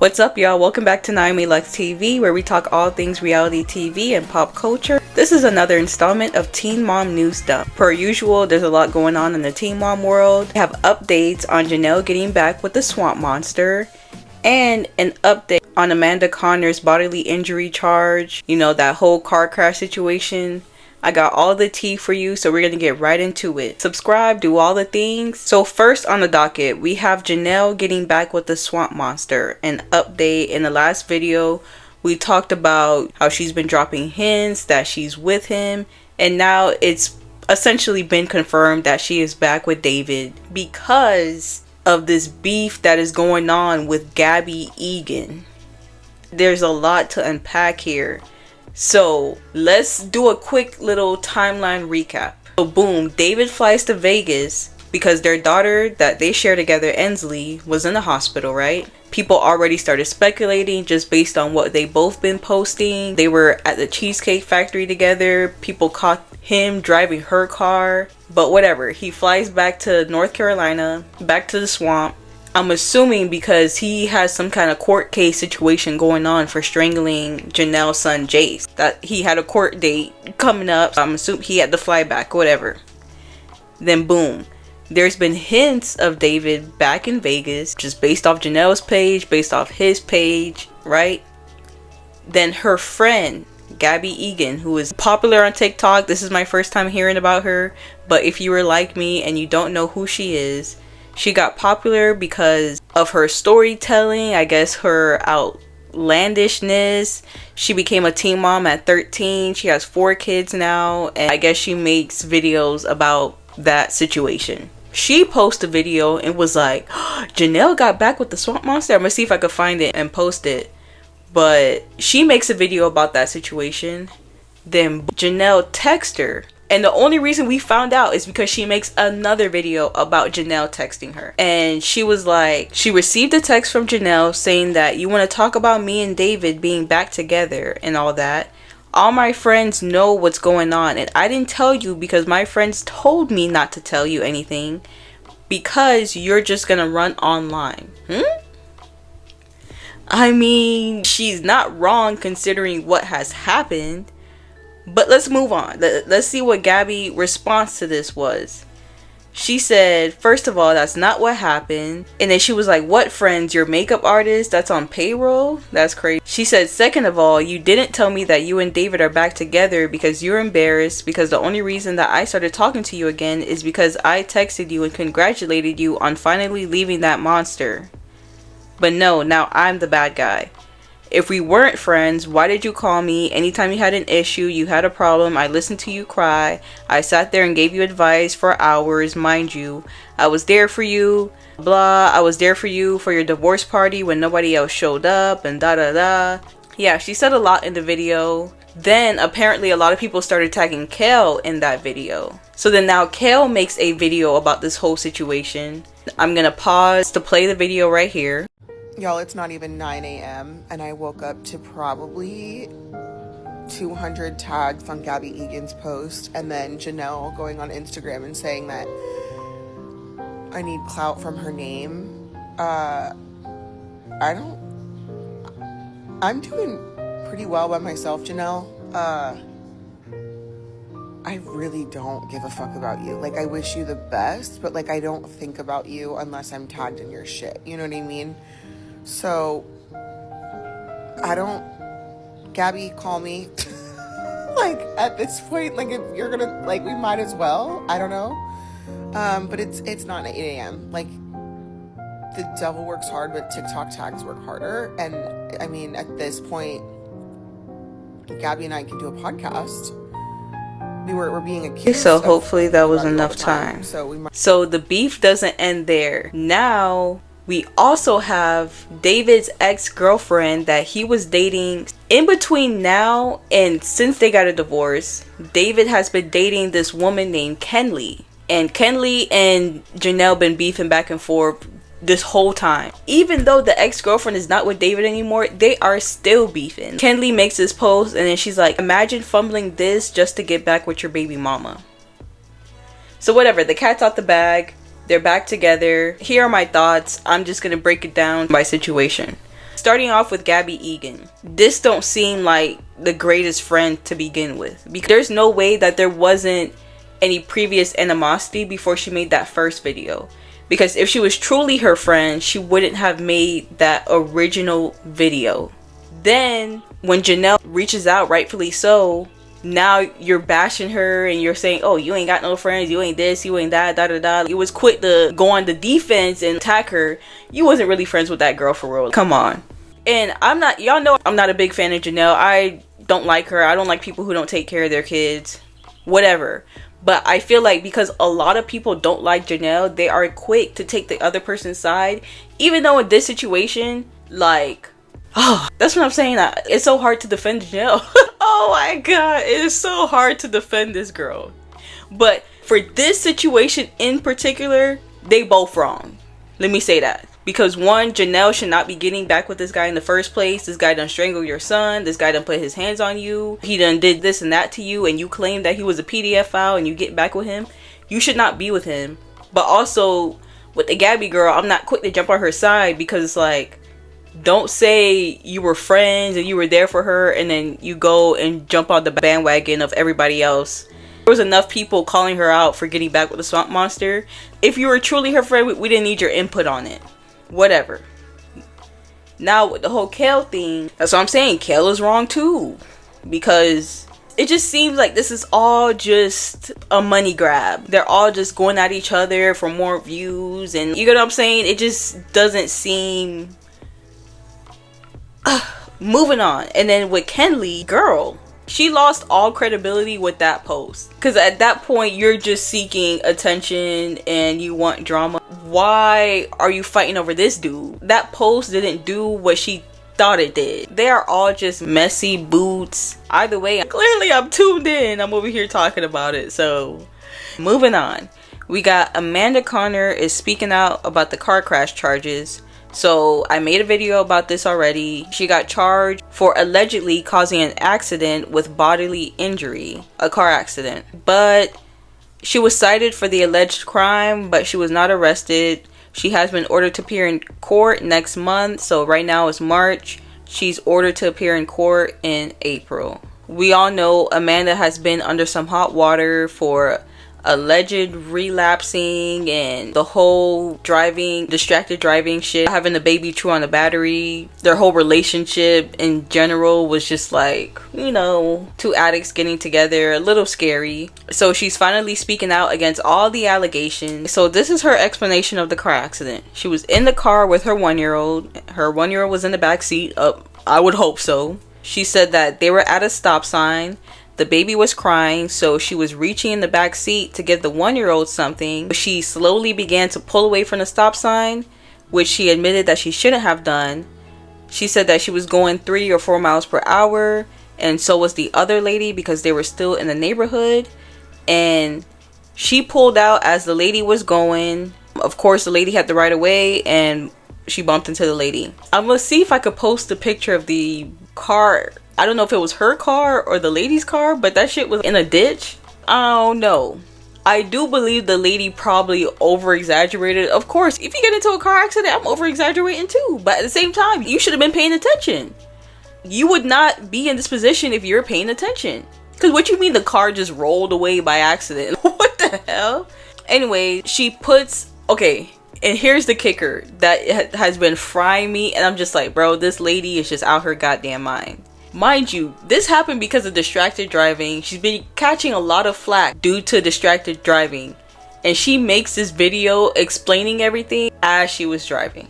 What's up, y'all? Welcome back to Naomi Luxe TV, where we talk all things reality TV and pop culture. This is another installment of Teen Mom News Dump. Per usual, there's a lot going on in the Teen Mom world. We have updates on Jenelle getting back with the swamp monster, and an update on Amanda Connor's bodily injury charge. You know, that whole car crash situation. I got all the tea for you, so we're gonna get right into it. Subscribe, do all the things. So first on the docket, we have Jenelle getting back with the swamp monster. An update. In the last video, we talked about how she's been dropping hints that she's with him, and now it's essentially been confirmed that she is back with David because of this beef that is going on with Gabi Egan. There's a lot to unpack here. So let's do a quick little timeline recap. So boom, David flies to Vegas because their daughter that they share together, Ensley, was in the hospital, right? People already started speculating just based on what they both been posting. They were at the Cheesecake Factory together. People caught him driving her car. But whatever, he flies back to North Carolina, back to the swamp. I'm assuming because he has some kind of court case situation going on for strangling Jenelle's son Jace. That he had a court date coming up. So I'm assuming he had to fly back, whatever. Then boom, there's been hints of David back in Vegas, just based off Jenelle's page, based off his page, right? Then her friend, Gabi Egan, who is popular on TikTok. This is my first time hearing about her. But if you were like me and you don't know who she is, she got popular because of her storytelling, I guess her outlandishness. She became a teen mom at 13. She has 4 kids now, and I guess she makes videos about that situation. She posted a video and was like, Jenelle got back with the swamp monster. I'm gonna see if I could find it and post it. But she makes a video about that situation. Then Jenelle texts her. And the only reason we found out is because she makes another video about Jenelle texting her. And she was like, she received a text from Jenelle saying that you want to talk about me and David being back together and all that. All my friends know what's going on. And I didn't tell you because my friends told me not to tell you anything because you're just going to run online. I mean, she's not wrong considering what has happened. But let's move on. Let's see what Gabi's response to this was. She said, first of all, that's not what happened. And then she was like, what friends? Your makeup artist that's on payroll? That's crazy. She said, second of all, you didn't tell me that you and David are back together because you're embarrassed, because the only reason that I started talking to you again is because I texted you and congratulated you on finally leaving that monster. But no, now I'm the bad guy. If we weren't friends, why did you call me? Anytime you had an issue, you had a problem, I listened to you cry. I sat there and gave you advice for hours, mind you. I was there for you, blah. I was there for you for your divorce party when nobody else showed up and da da da. Yeah, she said a lot in the video. Then apparently a lot of people started tagging Kale in that video. So then now Kale makes a video about this whole situation. I'm gonna pause to play the video right here. Y'all, it's not even 9 a.m. and I woke up to probably 200 tags on Gabi Egan's post, and then Jenelle going on Instagram and saying that I need clout from her name. I'm doing pretty well by myself, Jenelle. I really don't give a fuck about you. Like, I wish you the best, but like, I don't think about you unless I'm tagged in your shit. You know what I mean? So, Gabi, call me. Like, at this point, like, if you're gonna, like, we might as well. I don't know. But it's not 8 a.m. Like, the devil works hard, but TikTok tags work harder. And, I mean, at this point, Gabi and I can do a podcast. We're being accused. So hopefully that was enough time. So the beef doesn't end there. Now we also have David's ex-girlfriend that he was dating. In between now and since they got a divorce, David has been dating this woman named Kenley. And Kenley and Jenelle been beefing back and forth this whole time. Even though the ex-girlfriend is not with David anymore, they are still beefing. Kenley makes this post and then she's like, imagine fumbling this just to get back with your baby mama. So whatever, the cat's out the bag. They're back together. Here are my thoughts. I'm just gonna break it down by situation. Starting off with Gabi Egan. This don't seem like the greatest friend to begin with, because there's no way that there wasn't any previous animosity before she made that first video. Because if she was truly her friend, she wouldn't have made that original video. Then when Jenelle reaches out, rightfully so, now you're bashing her and you're saying, oh, you ain't got no friends, you ain't this, you ain't that, da da da. You was quick to go on the defense and attack her. You wasn't really friends with that girl for real. Come on. And y'all know I'm not a big fan of Jenelle. I don't like her. I don't like people who don't take care of their kids. Whatever. But I feel like because a lot of people don't like Jenelle, they are quick to take the other person's side. Even though in this situation, like, oh, that's what I'm saying. It's so hard to defend Jenelle. Oh my god, it is so hard to defend this girl. But for this situation in particular, they both wrong. Let me say that. Because one, Jenelle should not be getting back with this guy in the first place. This guy done strangled your son. This guy done put his hands on you. He done did this and that to you, and you claim that he was a PDF file and you get back with him. You should not be with him. But also, with the Gabi girl, I'm not quick to jump on her side, because it's like, don't say you were friends and you were there for her and then you go and jump on the bandwagon of everybody else. There was enough people calling her out for getting back with the swamp monster. If you were truly her friend, we didn't need your input on it. Whatever. Now with the whole Kale thing, that's what I'm saying. Kale is wrong too, because it just seems like this is all just a money grab. They're all just going at each other for more views, and you get what I'm saying? It just doesn't seem... Moving on. And then with Kenley, girl, she lost all credibility with that post, because at that point you're just seeking attention and you want drama. Why are you fighting over this dude? That post didn't do what she thought it did. They are all just messy boots. Either way, clearly I'm tuned in. I'm over here talking about it. So moving on, we got Amanda Connor is speaking out about the car crash charges. So I made a video about this already. She got charged for allegedly causing an accident with bodily injury, a car accident. But she was cited for the alleged crime, but she was not arrested. She has been ordered to appear in court next month. So right now it's March. She's ordered to appear in court in April. We all know Amanda has been under some hot water for alleged relapsing and the whole distracted driving shit, having a baby chew on a battery. Their whole relationship in general was just like, you know, two addicts getting together, a little scary. So she's finally speaking out against all the allegations. So this is her explanation of the car accident. She was in the car with her 1-year-old. Her 1-year-old was in the back seat. I would hope so. She said that they were at a stop sign. The baby was crying, so she was reaching in the back seat to give the 1-year-old something. She slowly began to pull away from the stop sign, which she admitted that she shouldn't have done. She said that she was going 3 or 4 miles per hour, and so was the other lady, because they were still in the neighborhood. And she pulled out as the lady was going. Of course, the lady had the right of way, and she bumped into the lady. I'm gonna see if I could post a picture of the car. I don't know if it was her car or the lady's car, but that shit was in a ditch. I don't know. I do believe the lady probably over exaggerated. Of course, if you get into a car accident, I'm over exaggerating too. But at the same time, you should have been paying attention. You would not be in this position if you're paying attention. Because what you mean the car just rolled away by accident? What the hell? Anyway, she puts... Okay, and here's the kicker that has been frying me. And I'm just like, bro, this lady is just out her goddamn mind. Mind you, this happened because of distracted driving. She's been catching a lot of flack due to distracted driving. And she makes this video explaining everything as she was driving.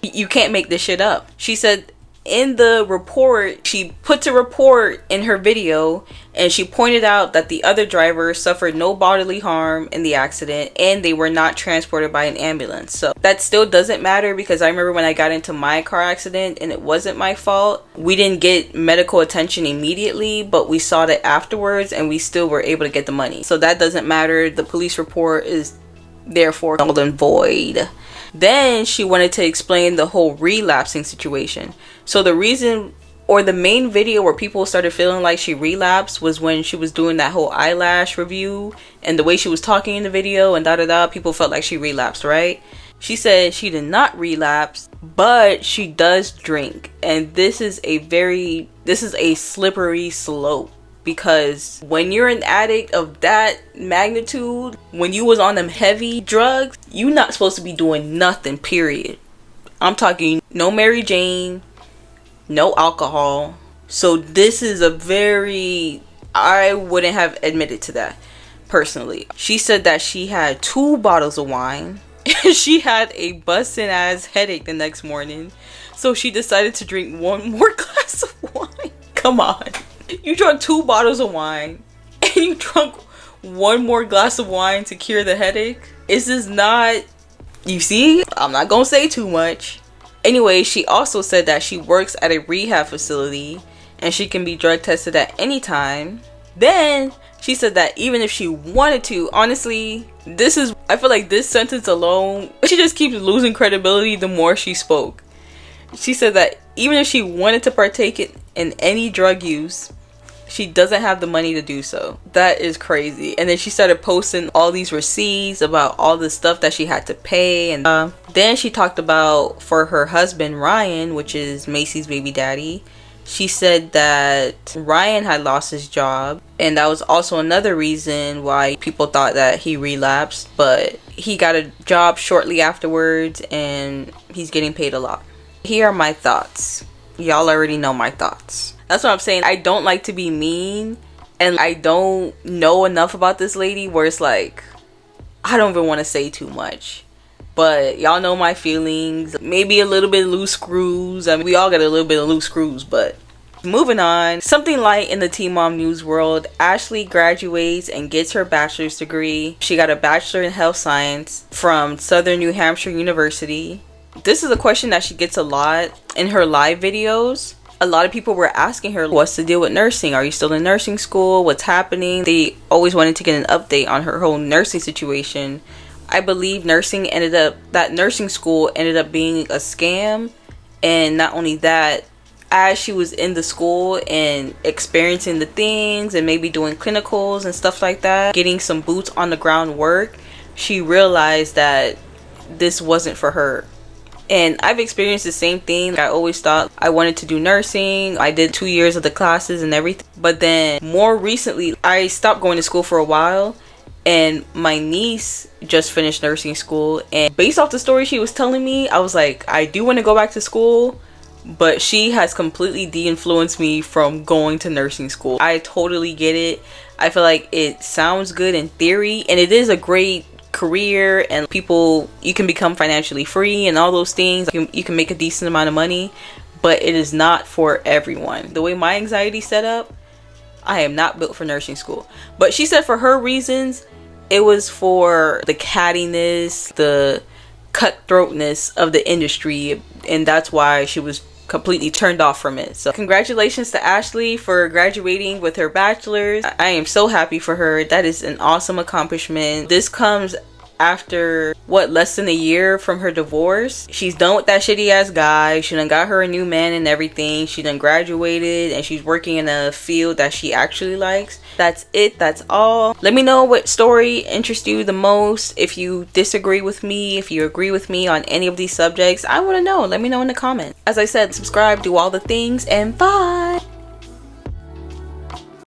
You can't make this shit up. She said in the report, she puts a report in her video, and she pointed out that the other driver suffered no bodily harm in the accident and they were not transported by an ambulance. So that still doesn't matter, because I remember when I got into my car accident and it wasn't my fault. We didn't get medical attention immediately, but we sought it afterwards and we still were able to get the money. So that doesn't matter. The police report is therefore null and void. Then she wanted to explain the whole relapsing situation. So the reason or the main video where people started feeling like she relapsed was when she was doing that whole eyelash review, and the way she was talking in the video and people felt like she relapsed, right? She said she did not relapse, but she does drink, and this is a slippery slope, because when you're an addict of that magnitude, when you was on them heavy drugs, you're not supposed to be doing nothing, period. I'm talking no Mary Jane, no alcohol. So this is I wouldn't have admitted to that personally. She said that she had 2 bottles of wine. She had a busting ass headache the next morning, so she decided to drink 1 more glass of wine. Come on, you drank 2 bottles of wine and you drank 1 more glass of wine to cure the headache? Is this not, you see, I'm not gonna say too much. Anyway, she also said that she works at a rehab facility and she can be drug tested at any time. Then she said that even if she wanted to, honestly, I feel like this sentence alone, she just keeps losing credibility the more she spoke. She said that even if she wanted to partake in any drug use, she doesn't have the money to do so. That is crazy. And then she started posting all these receipts about all the stuff that she had to pay. And then she talked about, for her husband Ryan, which is Macy's baby daddy, she said that Ryan had lost his job, and that was also another reason why people thought that he relapsed, but he got a job shortly afterwards and he's getting paid a lot. Here are my thoughts. Y'all already know my thoughts. That's what I'm saying. I don't like to be mean, and I don't know enough about this lady where it's like, I don't even want to say too much. But y'all know my feelings. Maybe a little bit of loose screws. I mean, we all got a little bit of loose screws. But moving on, something light in the Teen Mom news world. Ashley graduates and gets her bachelor's degree. She got a bachelor in health science from Southern New Hampshire University. This is a question that she gets a lot in her live videos. A lot of people were asking her, what's the deal with nursing? Are you still in nursing school? What's happening? They always wanted to get an update on her whole nursing situation. I believe that nursing school ended up being a scam. And not only that, as she was in the school and experiencing the things and maybe doing clinicals and stuff like that, getting some boots on the ground work, she realized that this wasn't for her. And I've experienced the same thing. I always thought I wanted to do nursing. I did 2 years of the classes and everything. But then more recently, I stopped going to school for a while. And my niece just finished nursing school, and based off the story she was telling me, I was like, I do want to go back to school, but she has completely de-influenced me from going to nursing school. I totally get it. I feel like it sounds good in theory, and it is a great career, and you can become financially free and all those things. You can make a decent amount of money, but it is not for everyone. The way my anxiety set up, I am not built for nursing school. But she said for her reasons, it was for the cattiness, the cutthroatness of the industry, and that's why she was completely turned off from it. So congratulations to Ashley for graduating with her bachelor's. I am so happy for her. That is an awesome accomplishment. This comes after less than a year from her divorce. She's done with that shitty ass guy. She done got her a new man and everything. She done graduated and she's working in a field that she actually likes. That's it. That's all. Let me know what story interests you the most. If you disagree with me, if you agree with me on any of these subjects, I want to know. Let me know in the comments. As I said, subscribe, do all the things, and bye.